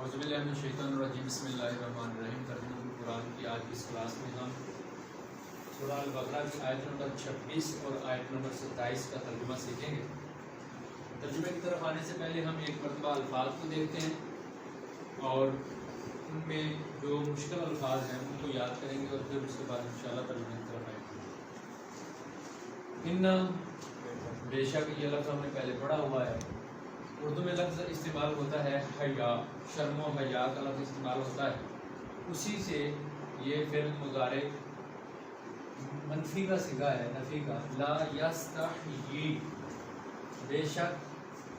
بسم اللہ الرحمن الرحیم۔ ترجمہ القرآن کی آج کی اس کلاس میں ہم سورہ البقرہ کی آیت نمبر 26 اور آیت نمبر 27 کا ترجمہ سیکھیں گے۔ ترجمے کی طرف آنے سے پہلے ہم ایک مرتبہ الفاظ کو دیکھتے ہیں اور ان میں جو مشکل الفاظ ہیں ان کو یاد کریں گے اور پھر اس کے بعد انشاءاللہ ترجمے کی طرف آئیں گے۔ ان بے شک یہ لفظ ہم نے پہلے پڑھا ہوا ہے۔ اردو میں لفظ استعمال ہوتا ہے حیا، شرم و حیا کا لفظ استعمال ہوتا ہے، اسی سے یہ فعل مضارع منفی کا صیغہ ہے، نفی کا۔ لا یستحیی، بے شک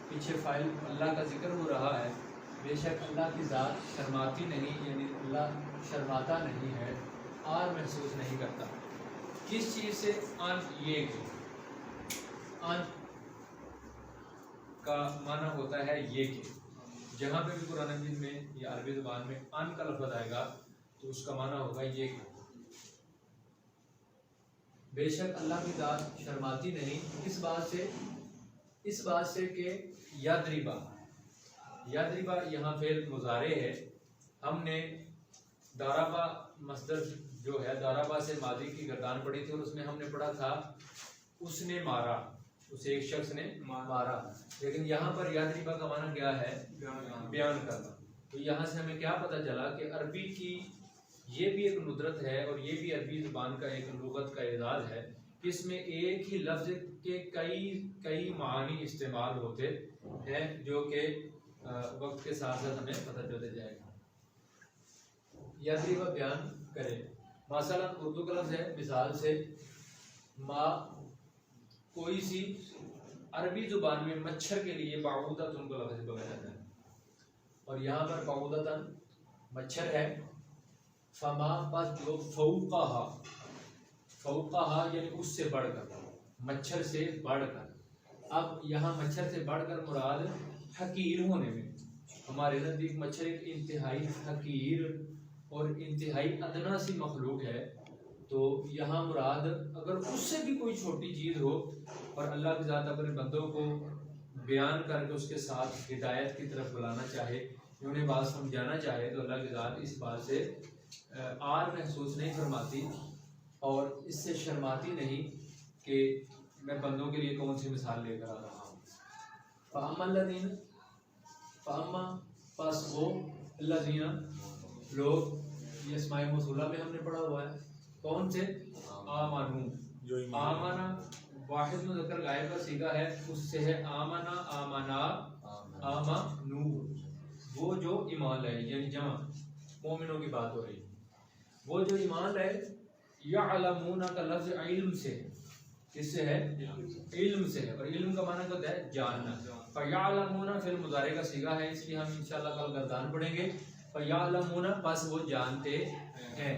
پیچھے فاعل اللہ کا ذکر ہو رہا ہے، بے شک اللہ کی ذات شرماتی نہیں، یعنی اللہ شرماتا نہیں ہے، آر محسوس نہیں کرتا۔ کس چیز سے؟ ان یہ کہ ان کا معنی ہوتا ہے یہ کہ، جہاں پہ بھی قرآن مجید میں یا عربی زبان میں ان کا لفظ آئے گا تو اس کا معنی ہوگا یہ کہ بے شک اللہ کی ذات شرماتی نہیں۔ اس بات سے کہ یضربا یہاں فعل مضارع ہے۔ ہم نے ضربا مصدر جو ہے، ضربا سے ماضی کی گردان پڑھی تھی اور اس میں ہم نے پڑھا تھا اس نے مارا، اسے ایک شخص نے مارا، لیکن یہاں پر یضربا کا معنی کیا ہے؟ بیان کرنا۔ تو یہاں سے ہمیں کیا پتہ چلا کہ عربی کی یہ بھی ایک ندرت ہے اور یہ بھی عربی زبان کا ایک لغت کا اعزاز ہے کہ اس میں ایک ہی لفظ کے کئی معنی استعمال ہوتے ہیں، جو کہ وقت کے ساتھ ساتھ ہمیں پتہ چلتے جائے گا۔ یضربا بیان کرے، مثلا اردو کا لفظ ہے، مثال سے ما، کوئی سی، عربی زبان میں مچھر کے لیے بعوضۃ کا لفظ بولا جاتا ہے اور یہاں پر بعوضۃ مچھر ہے۔ فما، پس جو، فوقہا یعنی اس سے بڑھ کر، مچھر سے بڑھ کر۔ اب یہاں مچھر سے بڑھ کر مراد حقیر ہونے میں، ہمارے نزدیک مچھر ایک انتہائی حقیر اور انتہائی ادنا سی مخلوق ہے، تو یہاں مراد اگر اس سے بھی کوئی چھوٹی چیز ہو اور اللہ کی ذات اپنے بندوں کو بیان کر کے اس کے ساتھ ہدایت کی طرف بلانا چاہے، انہیں بات سمجھانا چاہے، تو اللہ کی ذات اس بات سے آر محسوس نہیں فرماتی اور اس سے شرماتی نہیں کہ میں بندوں کے لیے کون سی مثال لے کر آ رہا ہوں۔ فَأَمَّا الَّذِينَ، فَأَمَّا، پس وہ، الَّذِينَ لوگ، یہ اسماء موصولہ میں ہم نے پڑھا ہوا ہے، کون سے؟ آمنو، آمنا واحد مذکر غائب کا صیغہ ہے، اس سے ہے آمنا، آمنا، آمنو، وہ جو ایمان لائے، یعنی جمع مومنوں کی بات ہو رہی ہے، وہ جو ایمان لائے۔ یعلمون کا لفظ علم سے، کس سے ہے؟ علم سے ہے، اور علم کا معنی ہوتا ہے جاننا۔ فیعلمون فعل مضارع کا صیغہ ہے، اس لیے ہم انشاءاللہ کل گردان پڑھیں گے۔ فیعلمون، پس وہ جانتے ہیں،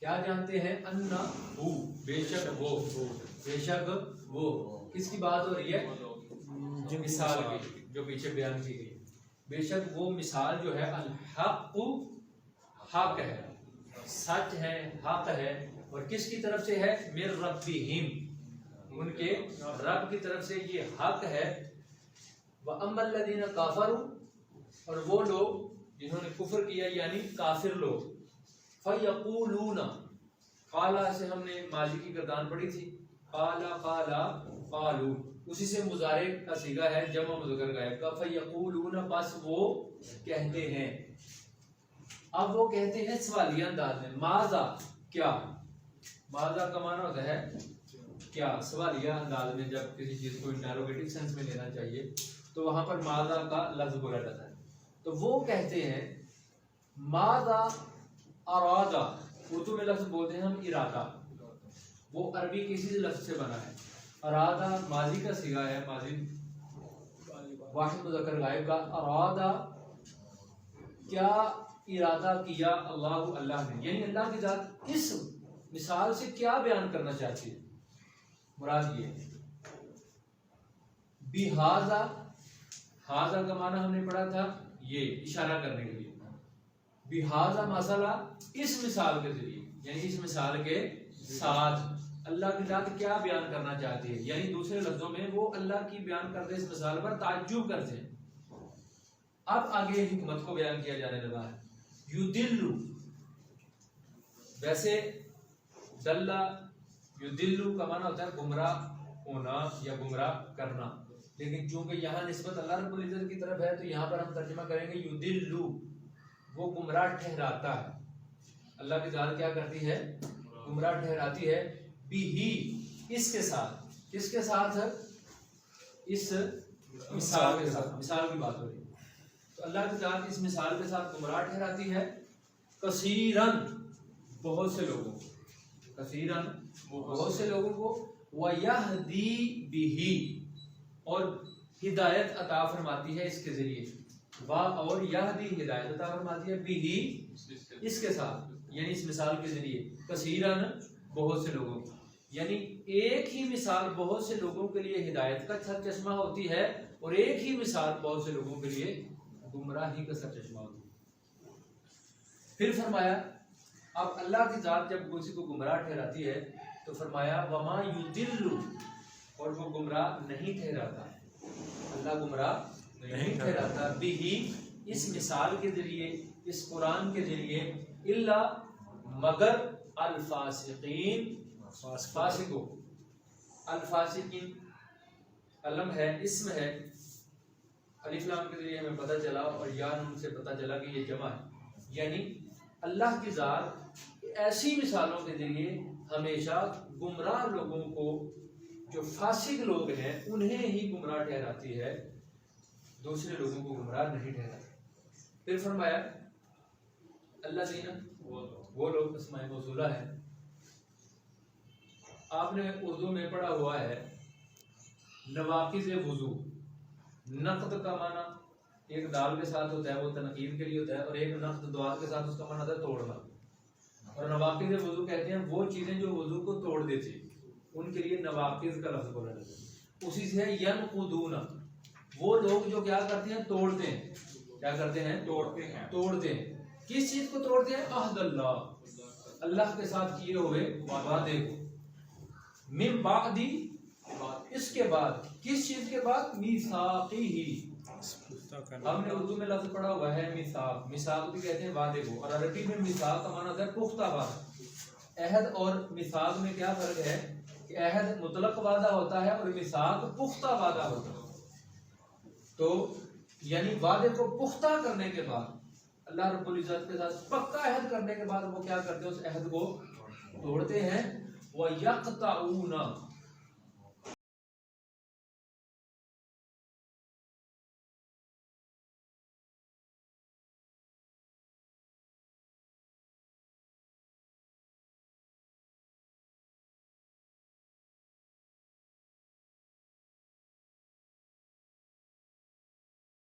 کیا جانتے ہیں؟ انہ، بے شک وہ، بے شک وہ، کس کی بات ہو رہی ہے؟ جو مثال کی، جو پیچھے بیان کی گئی، بے شک وہ مثال جو ہے، الحق، حق ہے، سچ ہے، حق ہے، اور کس کی طرف سے ہے؟ من ربہم، ان کے رب کی طرف سے یہ حق ہے۔ وَأَمَّا الَّذِينَ كَفَرُوا، اور وہ لوگ جنہوں نے کفر کیا یعنی کافر لوگ، فَيَقُولُونَ، قالا سے ہم نے ماضی کی گردان پڑھی تھی، قالا قالا قالو، اسی سے مضارع کا صیغہ ہے جمع مذکر غائب کا۔ فَيَقُولُونَ، پس وہ کہتے ہیں۔ اب وہ کہتے ہیں سوالیہ انداز میں، ماذا، کیا، ماذا کا معنی ہوتا ہے کیا، سوالیہ انداز میں جب کسی چیز کو انٹروگیٹو سینس میں لینا چاہیے تو وہاں پر ماذا کا لفظ بولا جاتا ہے۔ تو وہ کہتے ہیں ماذا ارادہ، اردو میں لفظ بولتے ہیں ہم ارادہ، وہ عربی کسی لفظ سے بنا ہے۔ ارادہ ماضی کا صیغہ ہے، ماضی واحد مذکر غائب کا۔ ارادہ، کیا ارادہ کیا اللہ نے، یعنی اللہ کی ذات اس مثال سے کیا بیان کرنا چاہتی ہے، مراد یہ ہے۔ بِہَذَا، ہاذا کا معنی ہم نے پڑھا تھا یہ اشارہ کرنے کے لیے، بِہَذَا مسئلہ، اس مثال کے ذریعے، یعنی اس مثال کے ساتھ اللہ کی ذات کیا بیان کرنا چاہتی ہے، یعنی دوسرے لفظوں میں وہ اللہ کی بیان کرتے اس مثال پر تعجب کرتے ہیں۔ اب آگے حکمت کو بیان کیا جانے لگا ہے. یدلو، ویسے دلہ یدلو کا معنی ہوتا ہے گمراہ ہونا یا گمراہ کرنا، لیکن چونکہ یہاں نسبت اللہ رب العزت کی طرف ہے تو یہاں پر ہم ترجمہ کریں گے یدلو، وہ گمراہ ٹھہراتا ہے. اللہ کی ذات کیا کرتی ہے؟ گمراہ ٹھہراتی ہے. بھی، اس کے ساتھ. کس کے ساتھ؟ اس مثال کے ساتھ. مثال کی بات ہو رہی ہے تو اللہ کی ذات اس مثال کے ساتھ گمراہ ٹھہراتی ہے. کثیرن، بہت سے لوگوں کو. کثیرن، بہت سے لوگوں کو. وَيَهْدِي بِهِ، اور ہدایت عطا فرماتی ہے اس کے ذریعے. اور یہدی، ہدایت عطا فرماتی ہے. بھی، اس کے ساتھ، یعنی اس مثال کے ذریعے. کثیرن، بہت سے لوگوں کو، یعنی ایک ہی مثال بہت سے لوگوں کے لیے ہدایت کا سر چشمہ ہوتی ہے اور ایک ہی مثال بہت سے لوگوں کے لیے گمراہی کا سر چشمہ ہوتی ہے. پھر فرمایا اب اللہ کی ذات جب کسی کو گمراہ ٹھہراتی ہے تو فرمایا وما یضل، اور وہ گمراہ نہیں ٹھہراتا. اللہ گمراہ نہیں ٹھہراتا. بھی، اس مثال کے ذریعے، اس قرآن کے ذریعے. الا، مگر. الفاسقین، فاسقوں. الفاسقین علم ہے، اسم ہے. الف لام کے ذریعے ہمیں پتہ چلا اور یا نون سے پتہ چلا کہ یہ جمع ہے. یعنی اللہ کی ذات ایسی مثالوں کے ذریعے ہمیشہ گمراہ لوگوں کو، جو فاسق لوگ ہیں انہیں ہی گمراہ ٹھہراتی ہے، دوسرے لوگوں کو گمراہ نہیں ٹھہراتی. پھر فرمایا اللہ دینا، وہ لوگ اسماء موصولہ ہے. آپ نے اردو میں پڑھا ہوا ہے نواقض وضو. نقد کا معنی ایک دال کے ساتھ ہوتا ہے، وہ تنقید کے لیے ہوتا ہے، اور ایک نقد دعا کے ساتھ اس کا معنی ہوتا ہے توڑنا. اور نواقض وضو کہتے ہیں وہ چیزیں جو وضو کو توڑ دیتی، ان کے لیے نواقض کا لفظ بولا جاتا ہے. اسی سے ہے ینقضون، وہ لوگ جو کیا کرتے ہیں؟ توڑتے ہیں. کیا کرتے ہیں؟ توڑتے ہیں. کس چیز کو توڑتے ہیں؟ عہد اللہ، اللہ کے ساتھ کیے ہوئے وعدے کو. من بعد، اس کے بعد. کس چیز کے بعد؟ میثاقہ. ہم نے اردو میں لفظ پڑھا ہوا ہے میثاق. میثاق بھی کہتے ہیں وعدے کو، اور عربی میں میثاق کا معنی ہوتا ہے پختہ وعدہ. عہد اور میثاق میں کیا فرق ہے کہ عہد مطلق وعدہ ہوتا ہے اور میثاق پختہ وعدہ ہوتا ہے. تو یعنی وعدے کو پختہ کرنے کے بعد، اللہ رب العزت کے ساتھ پکا عہد کرنے کے بعد وہ کیا کرتے ہیں؟ اس عہد کو توڑتے ہیں. وَيَقْطَعُونَ،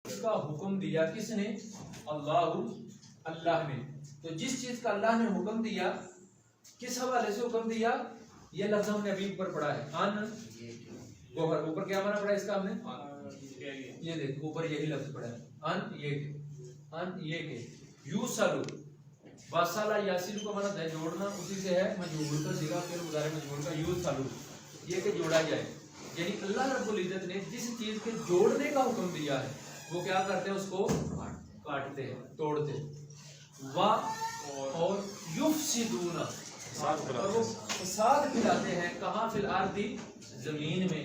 اس کا حکم دیا کس نے؟ اللہ نے. تو جس چیز کا اللہ نے حکم دیا، کس حوالے سے حکم دیا؟ یہ لفظ ہم نے ابھی اوپر پڑھا ہے. ان گوہر، اوپر کیا مانا پڑھا اس کا ہم نے؟ یہ دیکھ اوپر یہی لفظ پڑھا ہے. ان یہ کہ یوسلو، وصلہ یاسل کو مانا ہے جوڑنا، اسی سے ہے مجہول کا صیغہ پھر مضارع مجہول کا یوسلو، یہ کہ جوڑا جائے. یعنی اللہ رب العزت نے جس چیز کے جوڑنے کا حکم دیا ہے وہ کیا کرتے ہیں؟ اس کو کاٹتے ہیں، توڑتے ہیں. اور یفسدون، اور وہ فساد پھیلاتے ہیں. کہاں؟ فی الارض، زمین میں.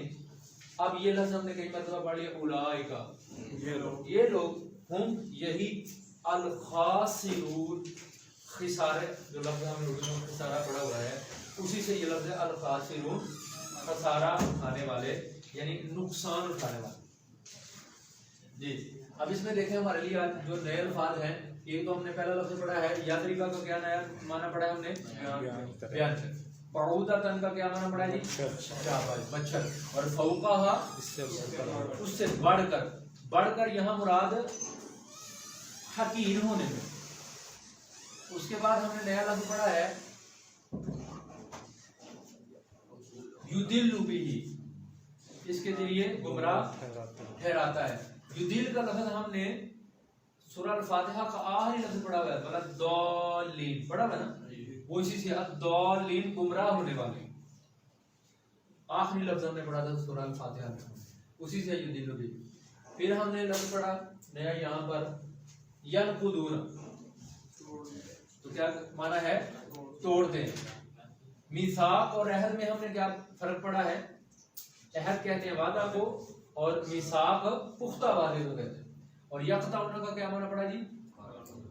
اب یہ لفظ ہم نے کئی مرتبہ پڑھ لیا. اولئک، یہ لوگ، ہم، یہی، الخاسرون، خسارے، جو لفظ ہم نے اردو میں خسارہ پڑھا ہوا ہے اسی سے یہ لفظ ہے الخاسرون، خسارہ اٹھانے والے، یعنی نقصان اٹھانے والے. جی اب اس میں دیکھیں ہمارے لیے آج جو نئے الفاظ ہیں. ایک تو ہم نے پہلا لفظ پڑھا ہے یادریکا کا کیا نیا معنی پڑھا ہے ہم نے؟ بیان. بعودتن کا کیا معنی پڑھا ہے جی؟ مچھر. اور فوقہا، اس سے بڑھ کر. بڑھ کر یہاں مراد حقیر ہونے میں. اس کے بعد ہم نے نیا لفظ پڑھا ہے یدل بہ، اس کے ذریعے گمراہ ٹھہراتا ہے. یدل کا لفظ ہم نے سورہ الفاتحہ کا آخری لفظ پڑھا ہوا ہے، الضالین پڑھا ہوا ہے نا؟ وہ اسی سے الضالین، گمراہ ہونے والے. آخری لفظ ہم نے پڑھا تھا سورہ الفاتحہ میں، اسی سے یدل بہ. پھر ہم نے لفظ پڑھا نیا یہاں پر ینقضون، تو کیا مانا ہے؟ توڑتے ہیں. میثاق اور عہد میں ہم نے کیا فرق پڑھا ہے؟ عہد کہتے ہیں وعدہ کو، اور میثاق پختہ وعدے کو کہتے ہیں. اور یقطعون کا کیا مانا پڑا جی؟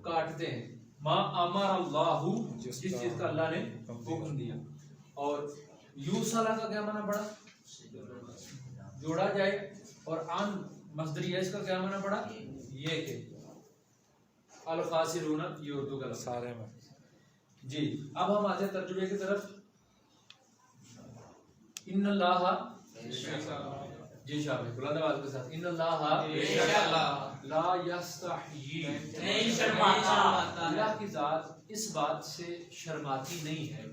کاٹتے ہیں. ما امر اللہ، جس چیز کا اللہ نے حکم دیا. اور یوصلہ کا کیا مانا پڑا؟ جوڑا جائے. اور ان مصدر اس کا کیا مانا پڑا؟ یہ کہ الخاسرون، یہ اردو کا لفظ سارے میں. جی اب ہم آتے ہیں ترجمے کی طرف. ان اللہ، جی شاباش، بلند آواز کے ساتھ. ان اللہ لا یستحیی، نہیں شرماتا. اللہ کی ذات اس بات سے شرماتی نہیں ہے.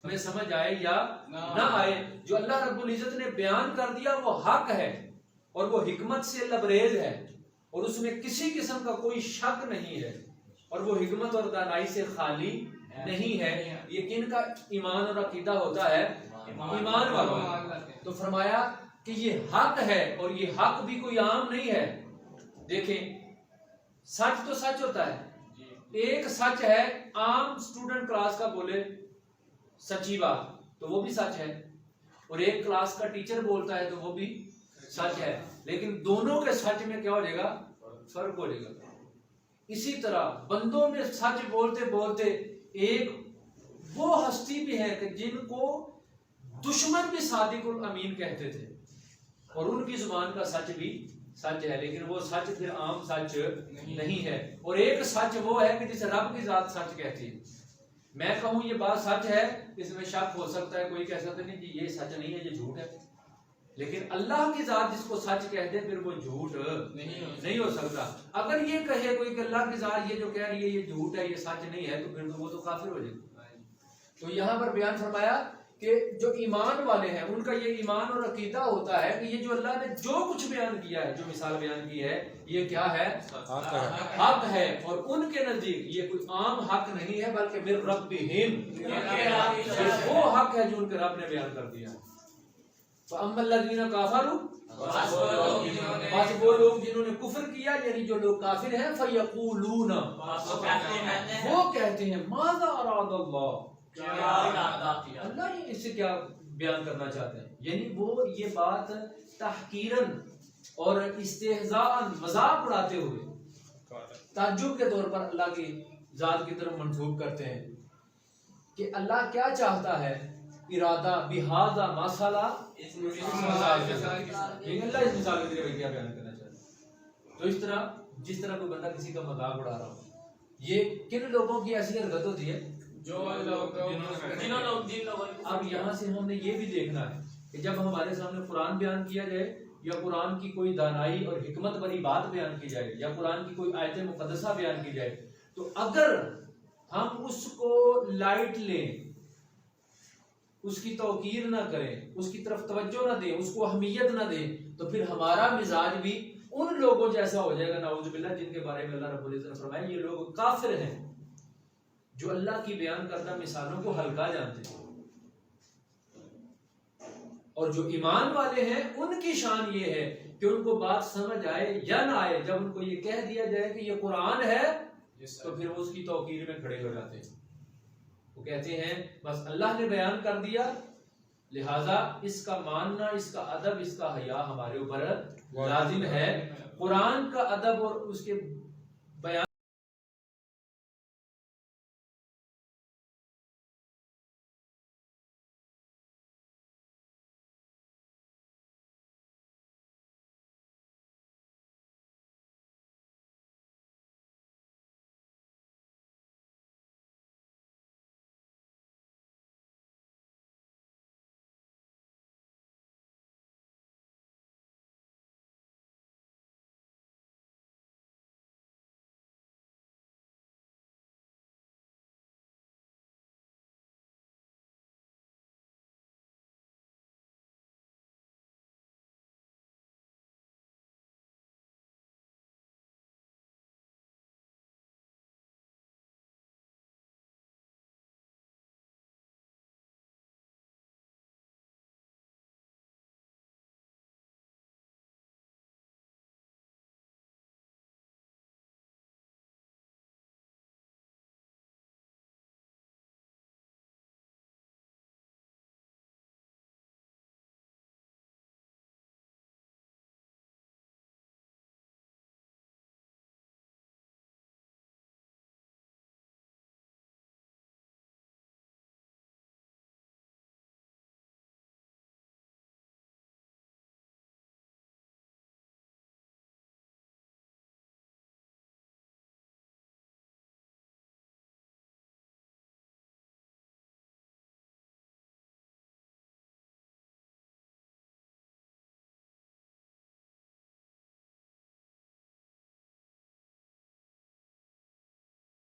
ہمیں سمجھ آئے یا نہ آئے، جو اللہ رب العزت نے بیان کر دیا وہ حق ہے، اور وہ حکمت سے لبریز ہے، اور اس میں کسی قسم کا کوئی شک نہیں ہے، اور وہ حکمت اور دانائی سے خالی نہیں ہے. یہ کن کا ایمان اور عقیدہ ہوتا ہے؟ ایمان والوں. تو فرمایا کہ یہ حق ہے، اور یہ حق بھی کوئی عام نہیں ہے. دیکھیں سچ تو سچ ہوتا ہے. ایک سچ ہے عام اسٹوڈنٹ کلاس کا بولے سچی بات تو وہ بھی سچ ہے، اور ایک کلاس کا ٹیچر بولتا ہے تو وہ بھی سچ ہے. لیکن دونوں کے سچ میں کیا ہو جائے گا؟ فرق ہو جائے گا. اسی طرح بندوں میں سچ بولتے بولتے ایک وہ ہستی بھی ہے کہ جن کو دشمن بھی صادق الامین کہتے تھے، اور ان کی زبان کا سچ بھی سچ ہے، لیکن وہ سچ پھر عام سچ نہیں ہے. اور ایک سچ وہ ہے کہ جسے رب کی ذات سچ کہتی ہے. میں کہوں یہ بات سچ ہے، اس میں شک ہو سکتا ہے، کوئی کہہ سکتا نہیں کہ یہ سچ نہیں ہے، یہ جھوٹ ہے. لیکن اللہ کی ذات جس کو سچ کہہ دے پھر وہ جھوٹ نہیں ہو سکتا. اگر یہ کہے کوئی کہ اللہ کی ذات یہ جو کہہ رہی ہے یہ جھوٹ ہے، یہ سچ نہیں ہے، تو پھر تو وہ تو کافر ہو جائے. تو یہاں پر بیان فرمایا کہ جو ایمان والے ہیں ان کا یہ ایمان اور عقیدہ ہوتا ہے کہ یہ جو اللہ نے جو کچھ بیان کیا ہے، جو مثال بیان کی ہے، یہ کیا ہے؟ حق ہے. اور ان کے نزدیک یہ کوئی عام حق نہیں ہے، بلکہ من ربہم، وہ حق ہے جو ان کے رب نے بیان کر دیا. فَأَمَّا الَّذِينَ كَفَرُوا، بس وہ لوگ جنہوں نے کفر کیا، یعنی جو لوگ کافر ہیں، فَيَقُولُونَ، وہ کہتے ہیں ماذا اراد اللہ، اللہ یہ اس سے کیا بیان کرنا چاہتے ہیں. یعنی وہ یہ بات تحقیراً اور استہزاءً، مذاق اڑاتے ہوئے تعجب کے طور پر اللہ کی ذات کی طرف منسوب کرتے ہیں کہ اللہ کیا چاہتا ہے. ارادہ بہذا مسئلہ، اللہ اس مثال کے ذریعے کیا بیان کرنا چاہتا ہے. تو اس طرح جس طرح کوئی بندہ کسی کا مذاق اڑا رہا ہو، یہ کن لوگوں کی ایسی حرکت ہوتی ہے؟ اب یہاں سے ہم نے یہ بھی دیکھنا ہے کہ جب ہمارے سامنے قرآن بیان کیا جائے، یا قرآن کی کوئی دانائی اور حکمت بھری بات بیان کی جائے، یا قرآن کی کوئی آیت مقدسہ بیان کی جائے، تو اگر ہم اس کو لائٹ لیں، اس کی توقیر نہ کریں، اس کی طرف توجہ نہ دیں، اس کو اہمیت نہ دیں، تو پھر ہمارا مزاج بھی ان لوگوں جیسا ہو جائے گا نعوذ باللہ جن کے بارے میں اللہ رب العزت نے فرمایا یہ لوگ کافر ہیں جو اللہ کی بیان کردہ مثالوں کو ہلکا جانتے ہیں، اور جو ایمان والے ہیں ان کی شان یہ ہے کہ ان کو بات سمجھ آئے یا نہ آئے، جب ان کو یہ کہہ دیا جائے کہ یہ قرآن ہے تو پھر وہ اس کی توقیر میں کھڑے ہو جاتے ہیں، وہ کہتے ہیں بس اللہ نے بیان کر دیا لہذا اس کا ماننا، اس کا ادب، اس کا حیا ہمارے اوپر لازم ہے۔ قرآن کا ادب اور اس کے بیان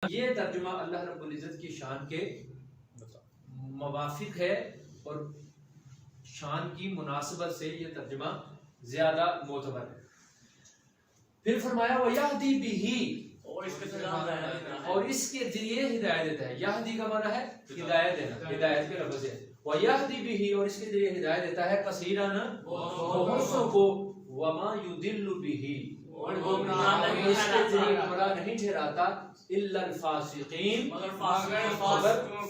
یہ ترجمہ اللہ رب العزت کی شان کے موافق ہے اور شان کی مناسبت سے یہ ترجمہ زیادہ معتبر ہے۔ پھر فرمایا وَيَهْدِي بِهِ، اور اس کے ذریعے ہدایت دیتا ہے۔ یہدی کا معنی ہے ہدایت دینا، ہدایت کے لفظ ہے۔ وَيَهْدِي بِهِ، اور اس کے ذریعے ہدایت دیتا ہے کثیرن بہت کو، وَمَا يُضِلُّ بِهِ، اور اس کے ذریعے گمراہ نہیں ٹھہراتا الا الفاسقین، مگر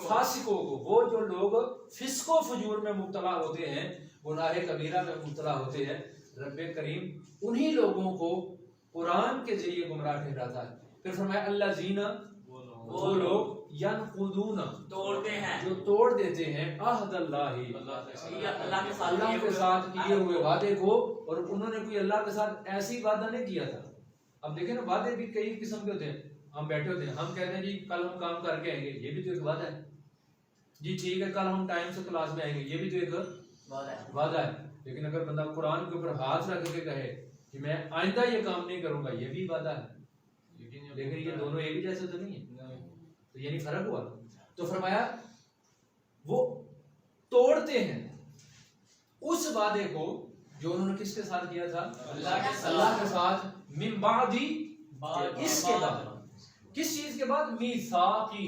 فاسقوں کو، وہ جو لوگ فسق و فجور میں مبتلا ہوتے ہیں، گناہ کبیرہ میں مبتلا ہوتے ہیں، رب کریم انہی لوگوں کو قرآن کے ذریعے گمراہ ٹھہراتا ہے۔ پھر فرمایا الذین، وہ لوگ ینقضون، توڑتے ہیں، جو توڑ دیتے ہیں عہد اللہ کے ساتھ کیے ہوئے وعدے کو، اور انہوں نے کوئی اللہ کے ساتھ ایسی وعدہ نہیں کیا تھا۔ اب دیکھیں نا وعدے بھی کئی قسم کے ہوتے ہیں، ہم بیٹھے ہوتے ہیں، ہم کہتے ہیں جی کل ہم کام کر کے آئیں گے، یہ بھی تو ایک وعدہ ہے، جی ٹھیک ہے کل ہم ٹائم سے کلاس میں آئیں گے، یہ بھی تو ایک وعدہ ہے۔ لیکن اگر بندہ قرآن کے اوپر ہاتھ رکھ کے کہے کہ میں آئندہ یہ کام نہیں کروں گا، یہ بھی وعدہ ہے، لیکن یہ دونوں ایک ہی جیسے تو نہیں ہے، تو یعنی فرق ہوا۔ تو فرمایا وہ توڑتے ہیں اس وعدے کو جو انہوں نے کس کے ساتھ کیا تھا؟ اللہ کے ساتھ، من بعد، اس کے بعد، کس چیز کے بعد؟ میثاقہ،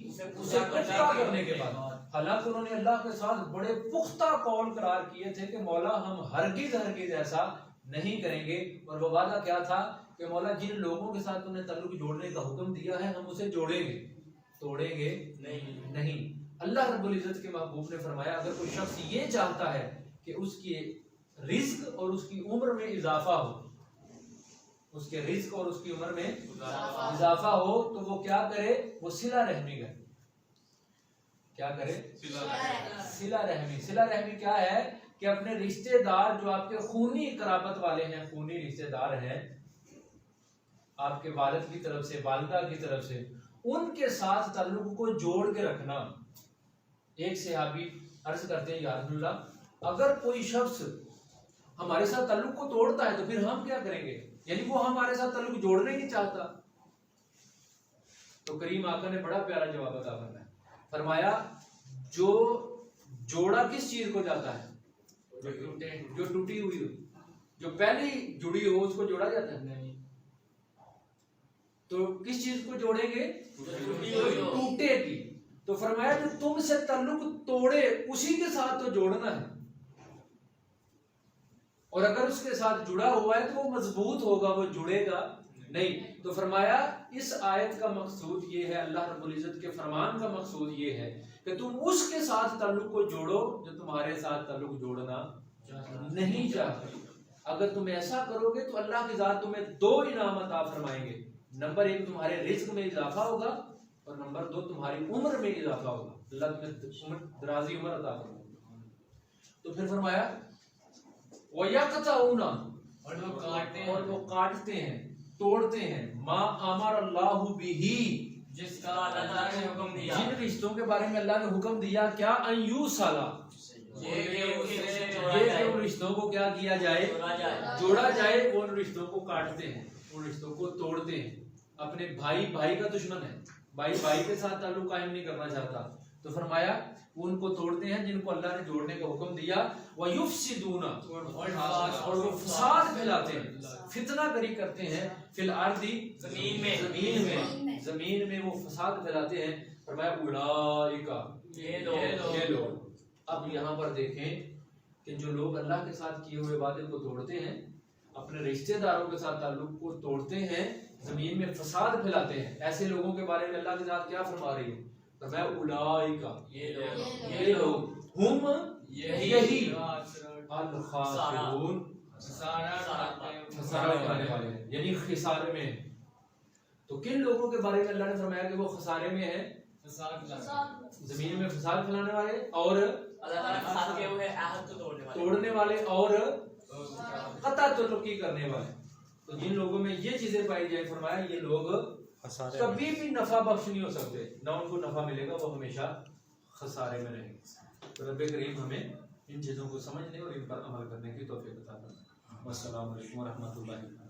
اسے پختہ کرنے کے بعد۔ حالانکہ انہوں نے اللہ کے ساتھ بڑے پختہ قول قرار کیے تھے کہ مولا ہم ہرگز ہرگز ایسا نہیں کریں گے، اور وہ وعدہ کیا تھا کہ مولا جن لوگوں کے ساتھ تم نے تعلق جوڑنے کا حکم دیا ہے ہم اسے جوڑیں گے، توڑیں گے نہیں۔ اللہ رب العزت کے محبوب نے فرمایا اگر کوئی شخص یہ چاہتا ہے کہ اس کی رزق اور اس کی عمر میں اضافہ ہو، اس کے رزق اور اس کی عمر میں اضافہ ہو، تو وہ کیا کرے؟ وہ صلہ رحمی کرے۔ کیا کرے؟ صلہ رحمی۔ صلہ رحمی کیا ہے؟ کہ اپنے رشتہ دار جو آپ کے خونی قرابت والے ہیں، خونی رشتہ دار ہیں آپ کے والد کی طرف سے، والدہ کی طرف سے، ان کے ساتھ تعلق کو جوڑ کے رکھنا۔ ایک صحابی عرض کرتے ہیں یا رسول اللہ اگر کوئی شخص ہمارے ساتھ تعلق کو توڑتا ہے تو پھر ہم کیا کریں گے؟ یعنی وہ ہمارے ساتھ تعلق جوڑنا ہی نہیں چاہتا۔ تو کریم آقا نے بڑا پیارا جواب عطا فرمایا، فرمایا جو جوڑا کس چیز کو جاتا ہے؟ جو ٹوٹی ہوئی ہو۔ جو پہلی جڑی ہو اس کو جوڑا جاتا ہے نہیں. تو کس چیز کو جوڑیں گے؟ ٹوٹے کی. تو فرمایا جو تم سے تعلق توڑے اسی کے ساتھ تو جوڑنا ہے، اور اگر اس کے ساتھ جڑا ہوا ہے تو وہ مضبوط ہوگا، وہ جڑے گا نہیں. تو فرمایا اس آیت کا مقصود یہ ہے، اللہ رب العزت کے فرمان کا مقصود یہ ہے کہ تم اس کے ساتھ تعلق کو جوڑو جو تمہارے ساتھ تعلق جوڑنا نہیں چاہتے. اگر تم ایسا کرو گے تو اللہ کی ذات تمہیں دو انعام عطا فرمائیں گے. نمبر ایک تمہارے رزق میں اضافہ ہوگا، اور نمبر دو تمہاری عمر میں اضافہ ہوگا. اللہ تمہیں درازی عمر عطا فرمائے گا. تو پھر فرمایا وَيَقْطَعُونَ، اور وہ کاٹتے ہیں، توڑتے ہیں، ما امر اللہ بہ، جس کا اللہ تعالی نے حکم دیا، جن رشتوں کے بارے میں اللہ نے حکم دیا، کیا ان یوصلا، یہ کہ ان رشتوں کو کیا کیا جائے، جوڑا جائے. وہ ان رشتوں کو کاٹتے ہیں، ان رشتوں کو توڑتے ہیں. اپنے بھائی بھائی کا دشمن ہے، بھائی بھائی کے ساتھ تعلق قائم نہیں کرنا چاہتا، تو فرمایا وہ ان کو توڑتے ہیں جن کو اللہ نے جوڑنے کا حکم دیا. وَيُفْسِدُونَ، اور وہ فساد پھیلاتے ہیں، فتنہ گری کرتے ہیں، فی الارض، زمین میں وہ فساد پھیلاتے ہیں. فرمایا اولئک، یہ لوگ. اب یہاں پر دیکھیں کہ جو لوگ اللہ کے ساتھ کیے ہوئے وعدے کو توڑتے ہیں، اپنے رشتہ داروں کے ساتھ تعلق کو توڑتے ہیں، زمین میں فساد پھیلاتے ہیں، ایسے لوگوں کے بارے میں اللہ کے ذات کیا فرما رہی ہے؟ فرمایا اولئک، یہ لوگ، ہم، یہی، الخاسرون، خسارہ اٹھانے والے ہیں، یعنی خسارے میں. تو کن لوگوں کے بارے میں اللہ نے فرمایا کہ وہ خسارے میں ہیں؟ زمین میں فساد پھیلانے والے، اور اللہ تعالیٰ کے ساتھ کیے ہوئے عہد کو توڑنے والے، اور قطع تعلقی کرنے والے. تو جن لوگوں میں یہ چیزیں پائی جائیں، فرمایا یہ لوگ کبھی بھی نفع بخش نہیں ہو سکتے، نہ ان کو نفع ملے گا، وہ ہمیشہ خسارے میں رہیں گے. تو رب کریم ہمیں ان چیزوں کو سمجھنے اور ان پر عمل کرنے کی توفیق عطا فرمائے. والسلام علیکم ورحمۃ اللہ.